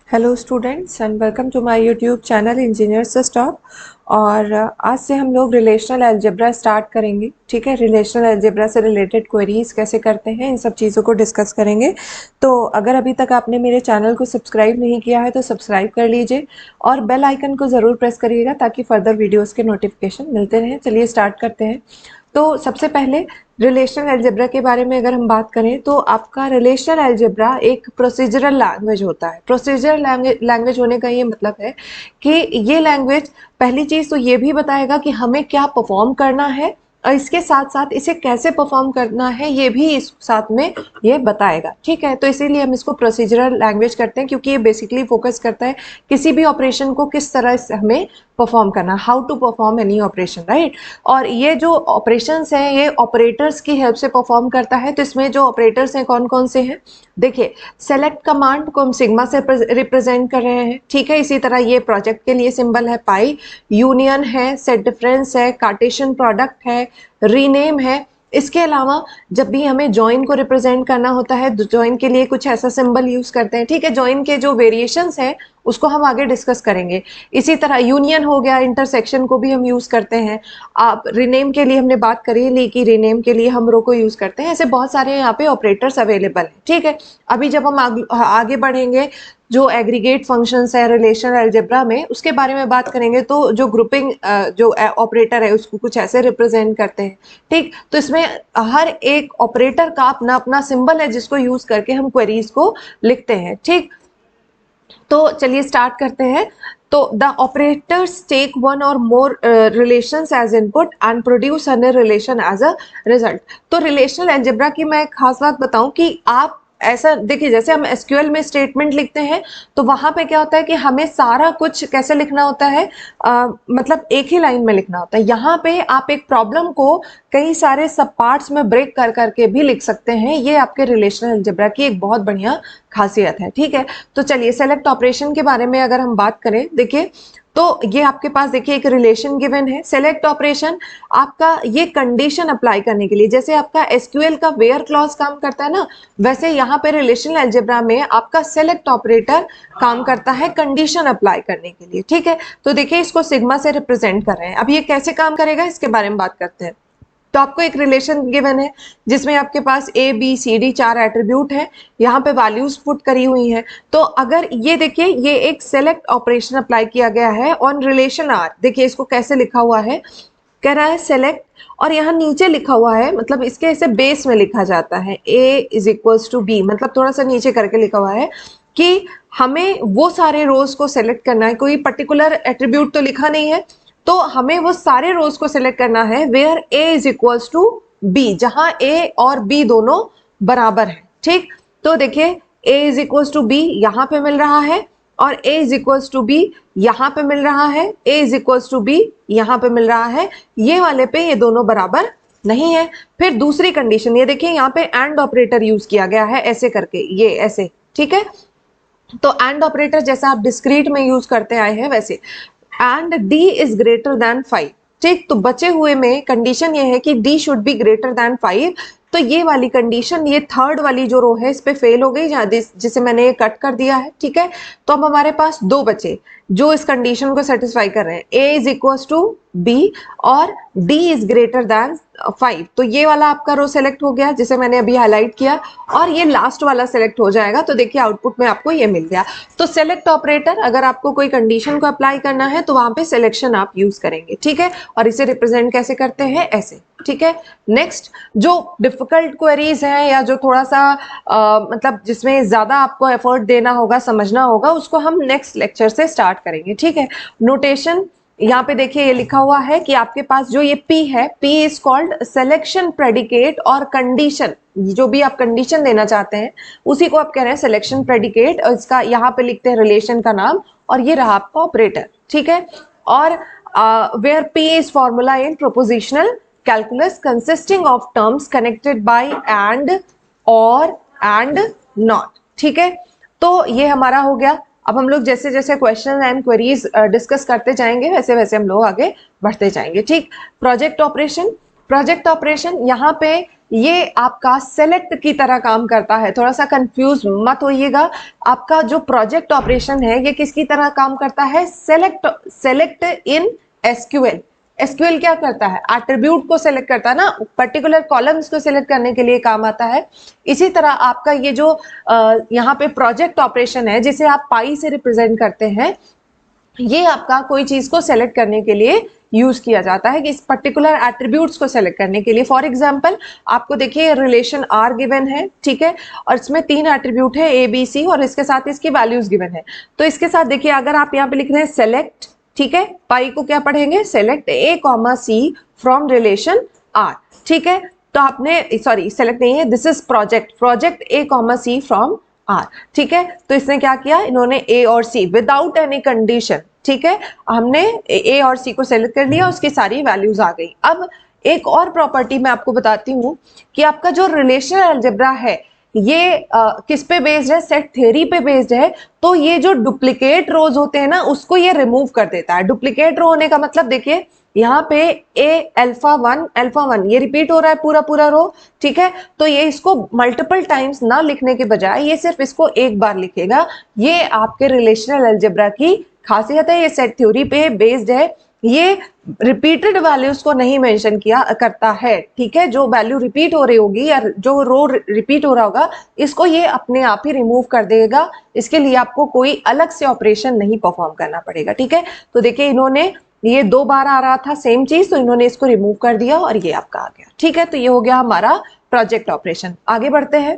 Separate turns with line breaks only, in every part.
Hello students and welcome to my YouTube channel engineer से stop. और आज से हम लोग रिलेशनल अलजेब्रा स्टार्ट करेंगे। ठीक है, रिलेशनल अलजेब्रा से रिलेटेड क्वेरीज कैसे करते हैं इन सब चीज़ों को डिस्कस करेंगे। तो अगर अभी तक आपने मेरे चैनल को सब्सक्राइब नहीं किया है तो सब्सक्राइब कर लीजिए और बेल आइकन को ज़रूर प्रेस करिएगा ताकि फर्दर वीडियोज़ के नोटिफिकेशन मिलते रहें। चलिए स्टार्ट करते हैं। तो सबसे पहले रिलेशनल अलजेब्रा के बारे में अगर हम बात करें तो आपका रिलेशनल अलजेब्रा एक प्रोसीजरल लैंग्वेज होता है। प्रोसीजरल लैंग्वेज होने का ये मतलब है कि ये लैंग्वेज पहली चीज तो ये भी बताएगा कि हमें क्या परफॉर्म करना है और इसके साथ साथ इसे कैसे परफॉर्म करना है ये भी इस साथ में ये बताएगा। ठीक है, तो इसीलिए हम इसको प्रोसीजरल लैंग्वेज करते हैं क्योंकि ये बेसिकली फोकस करता है किसी भी ऑपरेशन को किस तरह से हमें परफॉर्म करना, how to perform any operation, right. और ये जो ऑपरेशंस हैं ये ऑपरेटर्स की हेल्प से परफॉर्म करता है। तो इसमें जो ऑपरेटर्स हैं कौन कौन से हैं, देखिए सेलेक्ट कमांड को हम सिग्मा से रिप्रेजेंट कर रहे हैं। ठीक है, इसी तरह ये प्रोजेक्ट के लिए सिंबल है पाई, यूनियन है, सेट डिफरेंस है, कार्टेशियन प्रोडक्ट है, रीनेम है। इसके अलावा जब भी हमें जॉइन को रिप्रेजेंट करना होता है जॉइन के लिए कुछ ऐसा सिंबल यूज करते हैं। ठीक है, जॉइन के जो वेरिएशंस हैं उसको हम आगे डिस्कस करेंगे। इसी तरह यूनियन हो गया, इंटरसेक्शन को भी हम यूज करते हैं। आप रीनेम के लिए हमने बात करी ली कि रीनेम के लिए हम रो को यूज करते हैं। ऐसे बहुत सारे यहाँ पे ऑपरेटर्स अवेलेबल हैं। ठीक है, अभी जब हम आगे बढ़ेंगे जो एग्रीगेट फंक्शंस है रिलेशनल अलजेब्रा में उसके बारे में बात करेंगे तो जो ग्रुपिंग जो ऑपरेटर है उसको कुछ ऐसे रिप्रेजेंट करते हैं। ठीक, तो इसमें हर एक ऑपरेटर का अपना अपना सिंबल है जिसको यूज करके हम क्वेरीज को लिखते हैं। ठीक, तो चलिए स्टार्ट करते हैं। तो the operators take one or more relations as input and produce another relation as a result. तो रिलेशनल अलजेब्रा की मैं एक खास बात बताऊं कि आप ऐसा देखिए जैसे हम एसक्यूएल में स्टेटमेंट लिखते हैं तो वहां पे क्या होता है कि हमें सारा कुछ कैसे लिखना होता है, मतलब एक ही लाइन में लिखना होता है। यहाँ पे आप एक प्रॉब्लम को कई सारे सब पार्ट्स में ब्रेक कर करके भी लिख सकते हैं। ये आपके रिलेशनल अलजेब्रा की एक बहुत बढ़िया खासियत है। ठीक है, तो चलिए सेलेक्ट ऑपरेशन के बारे में अगर हम बात करें, देखिए तो ये आपके पास देखिए एक रिलेशन गिवन है। सेलेक्ट ऑपरेशन आपका ये कंडीशन अप्लाई करने के लिए, जैसे आपका एसक्यूएल का वेयर क्लॉज काम करता है ना, वैसे यहाँ पे रिलेशनल अलजेब्रा में आपका सेलेक्ट ऑपरेटर काम करता है कंडीशन अप्लाई करने के लिए। ठीक है, तो देखिए इसको सिग्मा से रिप्रेजेंट कर रहे हैं। अब ये कैसे काम करेगा इसके बारे में बात करते हैं। तो आपको एक रिलेशन गिवन है जिसमें आपके पास A B C D 4 attribute है, यहाँ पे वैल्यूज पुट करी हुई हैं। तो अगर ये देखिए ये एक सेलेक्ट ऑपरेशन अप्लाई किया गया है ऑन रिलेशन आर। देखिए इसको कैसे लिखा हुआ है, कह रहा है सेलेक्ट और यहाँ नीचे लिखा हुआ है, मतलब इसके ऐसे बेस में लिखा जाता है ए इज इक्वल्स टू बी, मतलब थोड़ा सा नीचे करके लिखा हुआ है कि हमें वो सारे रोज को सेलेक्ट करना है। कोई पर्टिकुलर एट्रीब्यूट तो लिखा नहीं है, तो हमें वो सारे रोज को सिलेक्ट करना है where A is equals to B, जहां ए और बी दोनों बराबर है। ठीक, तो देखिए ए इज इक्वल्स टू बी यहां पे मिल रहा है और ए इज इक्वल्स टू बी यहां पे मिल रहा है, ए इज इक्वल्स टू बी यहां पे मिल रहा है। ये वाले पे ये दोनों बराबर नहीं है। फिर दूसरी कंडीशन ये देखिए यहाँ पे एंड ऑपरेटर यूज किया गया है ऐसे करके, ये ऐसे। ठीक है, तो एंड ऑपरेटर जैसा आप डिस्क्रीट में यूज करते आए हैं वैसे and d is greater than 5। ठीक, तो बचे हुए में कंडीशन ये है कि d should be greater than 5। तो ये वाली कंडीशन, ये थर्ड वाली जो रो है इस पे फेल हो गई जिसे मैंने कट कर दिया है। ठीक है, तो अब हमारे पास दो बचे जो इस कंडीशन को सेटिस्फाई कर रहे हैं, a is equal to B और d इज ग्रेटर देन 5। तो ये वाला आपका रो सेलेक्ट हो गया जिसे मैंने अभी हाईलाइट किया और ये लास्ट वाला सेलेक्ट हो जाएगा। तो देखिए आउटपुट में आपको ये मिल गया। तो सेलेक्ट ऑपरेटर अगर आपको कोई कंडीशन को अप्लाई करना है तो वहां पे सिलेक्शन आप यूज करेंगे। ठीक है, और इसे रिप्रेजेंट कैसे करते हैं, ऐसे। ठीक है, नेक्स्ट जो डिफिकल्ट क्वेरीज हैं या जो थोड़ा सा मतलब जिसमें ज्यादा आपको एफर्ट देना होगा, समझना होगा, उसको हम नेक्स्ट लेक्चर से स्टार्ट करेंगे। ठीक है, नोटेशन यहाँ पे देखिए ये लिखा हुआ है कि आपके पास जो ये P है, P is called selection predicate और कंडीशन। जो भी आप कंडीशन देना चाहते हैं उसी को आप कह रहे हैं सिलेक्शन प्रेडिकेट, और इसका यहाँ पे लिखते हैं रिलेशन का नाम और ये रहा आपका ऑपरेटर। ठीक है, और where P is formula in propositional calculus consisting of terms connected by and और एंड नॉट। ठीक है, तो ये हमारा हो गया। अब हम लोग जैसे जैसे क्वेश्चन एंड क्वेरीज डिस्कस करते जाएंगे वैसे वैसे हम लोग आगे बढ़ते जाएंगे। ठीक, प्रोजेक्ट ऑपरेशन। प्रोजेक्ट ऑपरेशन यहाँ पे ये आपका सेलेक्ट की तरह काम करता है, थोड़ा सा कंफ्यूज मत होइएगा। आपका जो प्रोजेक्ट ऑपरेशन है ये किसकी तरह काम करता है, सेलेक्ट इन एसक्यूएल। एसक्यूएल क्या करता है, एट्रीब्यूट को सेलेक्ट करता है ना, पर्टिकुलर कॉलम्स को सेलेक्ट करने के लिए काम आता है। इसी तरह आपका ये जो यहाँ पे प्रोजेक्ट ऑपरेशन है जिसे आप पाई से रिप्रेजेंट करते हैं, ये आपका कोई चीज को सेलेक्ट करने के लिए यूज किया जाता है कि इस पर्टिकुलर एट्रीब्यूट्स को सेलेक्ट करने के लिए। फॉर एग्जांपल आपको देखिए रिलेशन आर गिवन है, ठीक है, और इसमें 3 एट्रीब्यूट है ए बी सी और इसके साथ इसकी वैल्यूज गिवन है। तो इसके साथ देखिए अगर आप यहाँ पे लिख रहे हैं सेलेक्ट, ठीक है, पाई को क्या पढ़ेंगे, select A comma C from relation R, ठीक है। तो आपने सॉरी सेलेक्ट नहीं है, this is project A comma C from R, ठीक है। तो इसने क्या किया, इन्होंने ए और सी विदाउट एनी कंडीशन, ठीक है, हमने ए और सी को सेलेक्ट कर लिया, उसकी सारी वैल्यूज आ गई। अब एक और प्रॉपर्टी मैं आपको बताती हूँ कि आपका जो रिलेशनल अलजेब्रा है ये किस पे बेस्ड है, सेट थ्योरी पे बेस्ड है। तो ये जो डुप्लीकेट रोज होते हैं ना उसको ये रिमूव कर देता है। डुप्लीकेट रो होने का मतलब देखिए यहाँ पे ए अल्फा वन ये रिपीट हो रहा है पूरा पूरा रो, ठीक है। तो ये इसको मल्टीपल टाइम्स ना लिखने के बजाय ये सिर्फ इसको एक बार लिखेगा। ये आपके रिलेशनल अलजेब्रा की खासियत है, ये सेट थ्योरी पे बेस्ड है, ये रिपीटेड वैल्यूज को नहीं मेंशन किया करता है, ठीक है। जो वैल्यू रिपीट हो रही होगी या जो रो रिपीट हो रहा होगा इसको ये अपने आप ही रिमूव कर देगा। इसके लिए आपको कोई अलग से ऑपरेशन नहीं परफॉर्म करना पड़ेगा, ठीक है। तो देखिए इन्होंने ये 2 बार आ रहा था सेम चीज, तो इन्होंने इसको रिमूव कर दिया और ये आपका आ गया, ठीक है। तो ये हो गया हमारा प्रोजेक्ट ऑपरेशन। आगे बढ़ते हैं।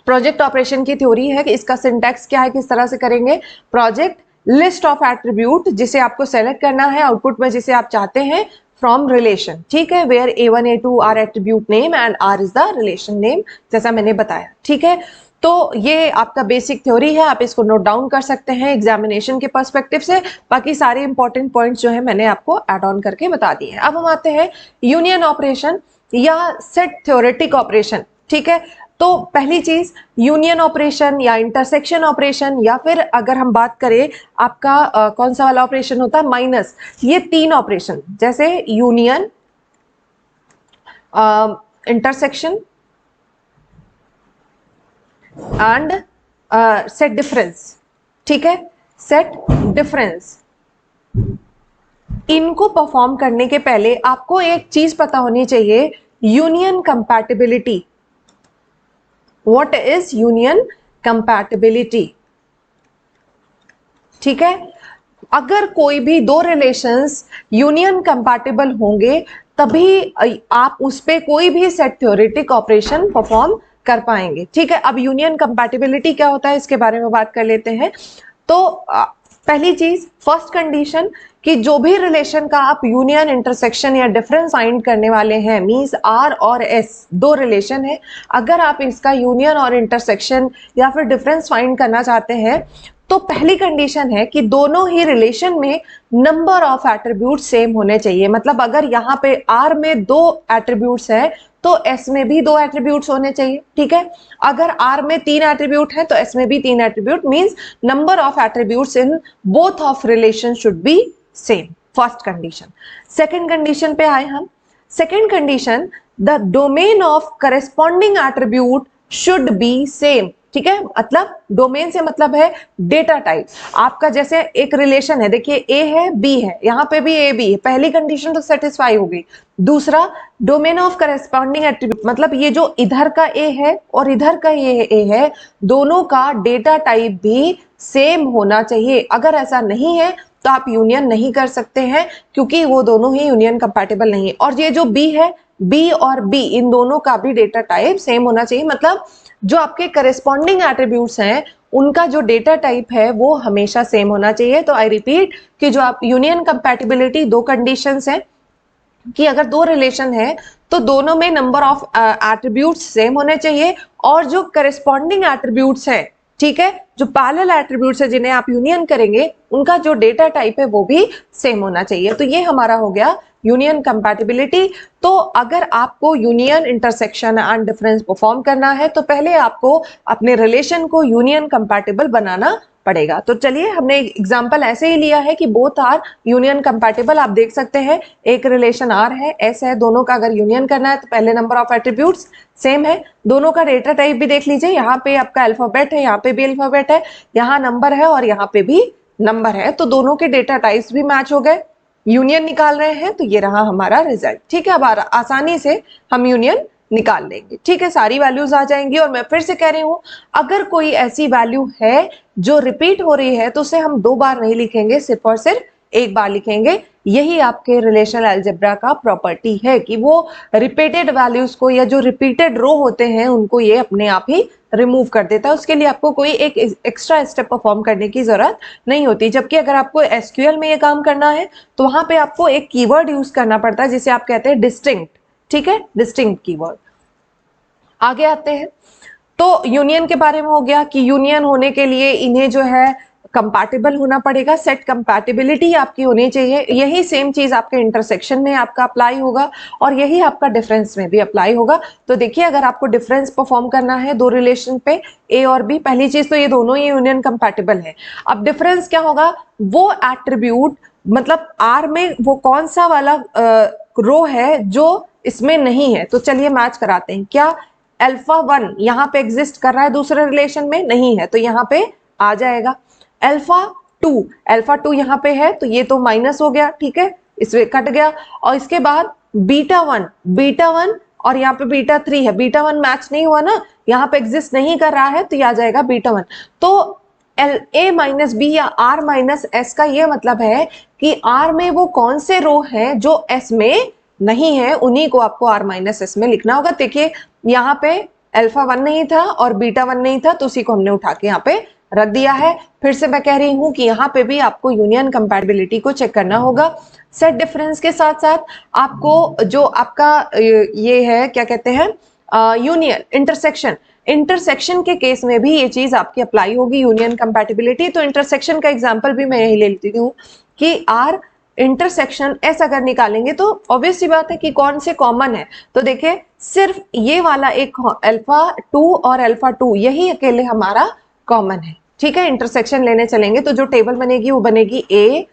प्रोजेक्ट ऑपरेशन की थ्योरी है कि इसका सिंटैक्स क्या है, किस तरह से करेंगे। प्रोजेक्ट लिस्ट ऑफ एट्रीब्यूट जिसे आपको सेलेक्ट करना है आउटपुट में जिसे आप चाहते हैं फ्रॉम रिलेशन, ठीक है, where A1 A2 are attribute name and R is the relation name, जैसा मैंने बताया, ठीक है। तो ये आपका बेसिक थ्योरी है, आप इसको नोट डाउन कर सकते हैं एग्जामिनेशन के पर्सपेक्टिव से। बाकी सारे इंपॉर्टेंट पॉइंट्स जो है मैंने आपको एड ऑन करके बता दिए हैं। अब हम आते हैं यूनियन ऑपरेशन या सेट थ्योरेटिक ऑपरेशन, ठीक है। तो पहली चीज यूनियन ऑपरेशन या इंटरसेक्शन ऑपरेशन, या फिर अगर हम बात करें आपका कौन सा वाला ऑपरेशन होता है, माइनस, ये 3 ऑपरेशन जैसे union, intersection and set difference, ठीक है, सेट डिफरेंस, इनको परफॉर्म करने के पहले आपको एक चीज पता होनी चाहिए, union compatibility. What is union compatibility? ठीक है, अगर कोई भी 2 रिलेशंस यूनियन कंपैटिबल होंगे तभी आप उस पे कोई भी सेट थ्योरेटिक ऑपरेशन परफॉर्म कर पाएंगे, ठीक है। अब यूनियन कंपैटिबिलिटी क्या होता है इसके बारे में बात कर लेते हैं। तो पहली चीज, फर्स्ट कंडीशन कि जो भी रिलेशन का आप यूनियन, इंटरसेक्शन या डिफरेंस फाइंड करने वाले हैं, मींस आर और एस 2 रिलेशन है, अगर आप इसका यूनियन और इंटरसेक्शन या फिर डिफरेंस फाइंड करना चाहते हैं तो पहली कंडीशन है कि दोनों ही रिलेशन में नंबर ऑफ एट्रीब्यूट सेम होने चाहिए। मतलब अगर यहाँ पे आर में 2 एट्रीब्यूट्स है तो एस में भी 2 एट्रीब्यूट्स होने चाहिए, ठीक है। अगर आर में 3 एट्रीब्यूट है तो एस में भी 3 attribute, means number of attributes in both of relation should be same, first condition. Second condition पे आए हम। Second condition, the domain of corresponding attribute should be same, ठीक है। मतलब डोमेन से मतलब है डेटा टाइप। आपका जैसे एक रिलेशन है, देखिए ए है बी है, यहाँ पे भी ए बी है, पहली कंडीशन तो सेटिस्फाई हो गई। दूसरा, डोमेन ऑफ करस्पॉन्डिंग एट्रीब्यूट, मतलब ये जो इधर का ए है और इधर का ये ए है, दोनों का डेटा टाइप भी सेम होना चाहिए। अगर ऐसा नहीं है तो आप यूनियन नहीं कर सकते हैं क्योंकि वो दोनों ही यूनियन कंपैटिबल नहीं है। और ये जो बी है, बी और बी इन दोनों का भी डेटा टाइप सेम होना चाहिए। मतलब जो आपके करस्पॉन्डिंग एट्रीब्यूट्स हैं उनका जो डेटा टाइप है वो हमेशा सेम होना चाहिए। तो आई रिपीट कि जो आप यूनियन कंपैटिबिलिटी 2 कंडीशंस हैं कि अगर 2 रिलेशन है तो दोनों में नंबर ऑफ एट्रीब्यूट्स सेम होने चाहिए, और जो करस्पॉन्डिंग एट्रीब्यूट्स हैं, ठीक है, जो पैरेलल एट्रीब्यूट्स है जिन्हें आप यूनियन करेंगे उनका जो डेटा टाइप है वो भी सेम होना चाहिए। तो ये हमारा हो गया यूनियन कंपैटिबिलिटी। तो अगर आपको union, intersection and difference perform करना है तो पहले आपको अपने रिलेशन को यूनियन कंपैटिबल बनाना पड़ेगा। तो चलिए, हमने एग्जांपल ऐसे ही लिया है कि बोथ आर यूनियन कंपैटिबल। आप देख सकते हैं एक रिलेशन आर है, एस है, दोनों का अगर यूनियन करना है तो पहले नंबर ऑफ एट्रीब्यूट्स सेम है, दोनों का डेटा टाइप भी देख लीजिए, यहाँ पे आपका अल्फाबेट है, यहाँ पे भी अल्फाबेट है, यहाँ नंबर है और यहाँ पे भी नंबर है, तो दोनों के डेटा टाइप्स भी मैच हो गए, यूनियन निकाल रहे हैं, तो ये रहा हमारा रिजल्ट। ठीक है, अब आसानी से हम यूनियन निकाल लेंगे। ठीक है, सारी वैल्यूज आ जाएंगी। और मैं फिर से कह रही हूं, अगर कोई ऐसी वैल्यू है जो रिपीट हो रही है तो उसे हम 2 बार नहीं लिखेंगे, सिर्फ और सिर्फ 1 बार लिखेंगे। यही आपके रिलेशनल अलजेब्रा का प्रॉपर्टी है कि वो रिपीटेड वैल्यूज को या जो रिपीटेड रो होते हैं उनको ये अपने आप ही रिमूव कर देता है। उसके लिए आपको कोई एक एक्स्ट्रा स्टेप परफॉर्म करने की जरूरत नहीं होती। जबकि अगर आपको एसक्यूएल में ये काम करना है तो वहां पे आपको एक कीवर्ड यूज करना पड़ता है जिसे आप कहते हैं डिस्टिंक्ट। ठीक है, डिस्टिंक्ट कीवर्ड। आगे आते हैं, तो यूनियन के बारे में हो गया कि यूनियन होने के लिए इन्हें जो है कंपैटिबल होना पड़ेगा, सेट कंपैटिबिलिटी आपकी होनी चाहिए। यही सेम चीज आपके इंटरसेक्शन में आपका अप्लाई होगा और यही आपका डिफरेंस में भी अप्लाई होगा। तो देखिए, अगर आपको डिफरेंस परफॉर्म करना है दो रिलेशन पे ए और बी, पहली चीज तो ये दोनों ही यूनियन कंपैटिबल है। अब डिफरेंस क्या होगा, वो एट्रीब्यूट मतलब आर में वो कौन सा वाला रो है जो इसमें नहीं है। तो चलिए मैच कराते हैं। क्या अल्फा 1 यहाँ पे एग्जिस्ट कर रहा है दूसरे रिलेशन में? नहीं है, तो यहाँ पे आ जाएगा। अल्फा 2 यहाँ पे है तो ये तो माइनस हो गया, ठीक है, इसमें कट गया। और इसके बाद बीटा 1 और यहाँ पे बीटा 3 है, बीटा 1 मैच नहीं हुआ ना, यहाँ पे एग्जिस्ट नहीं कर रहा है तो ये आ जाएगा बीटा 1। तो ए माइनस बी या आर माइनस एस का ये मतलब है कि आर में वो कौन से रो हैं जो एस में नहीं है, उन्हीं को आपको आर माइनस एस में लिखना होगा। देखिए, यहाँ पे अल्फा 1 नहीं था और बीटा 1 नहीं था, तो उसी को हमने उठा के यहाँ पे रख दिया है। फिर से मैं कह रही हूं कि यहाँ पे भी आपको यूनियन कंपैटिबिलिटी को चेक करना होगा। सेट डिफरेंस के साथ साथ आपको जो आपका ये है, क्या कहते हैं, यूनियन, इंटरसेक्शन के केस में भी ये चीज आपकी अप्लाई होगी, यूनियन कंपैटिबिलिटी। तो इंटरसेक्शन का एग्जांपल भी मैं यही ले लेती हूँ कि आर इंटरसेक्शन एस अगर निकालेंगे तो ऑब्वियस सी बात है कि कौन से कॉमन है। तो देखिए, सिर्फ ये वाला एक अल्फा 2 और अल्फा 2 यही अकेले हमारा कॉमन है। ठीक है, इंटरसेक्शन लेने चलेंगे तो जो टेबल बनेगी वो बनेगी ए,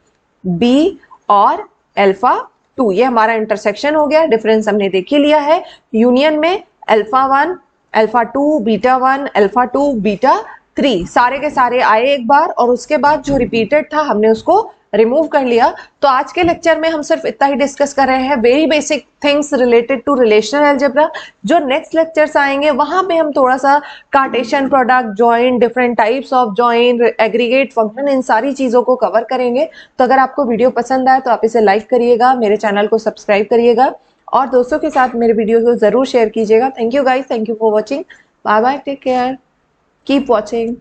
बी और अल्फा 2, ये हमारा इंटरसेक्शन हो गया। डिफरेंस हमने देख ही लिया है। यूनियन में alpha 1, alpha 2, beta 1, alpha 2, beta 3 सारे के सारे आए एक बार, और उसके बाद जो रिपीटेड था हमने उसको रिमूव कर लिया। तो आज के लेक्चर में हम सिर्फ इतना ही डिस्कस कर रहे हैं, very basic things related to relational algebra. जो नेक्स्ट लेक्चर्स आएंगे वहां पे हम थोड़ा सा Cartesian product, join, different types of join, aggregate function, इन सारी चीजों को कवर करेंगे। तो अगर आपको वीडियो पसंद आए तो आप इसे लाइक करिएगा, मेरे चैनल को सब्सक्राइब करिएगा और दोस्तों के साथ मेरे वीडियो को जरूर शेयर कीजिएगा। Thank you guys, thank you for watching, bye bye, take care, keep watching.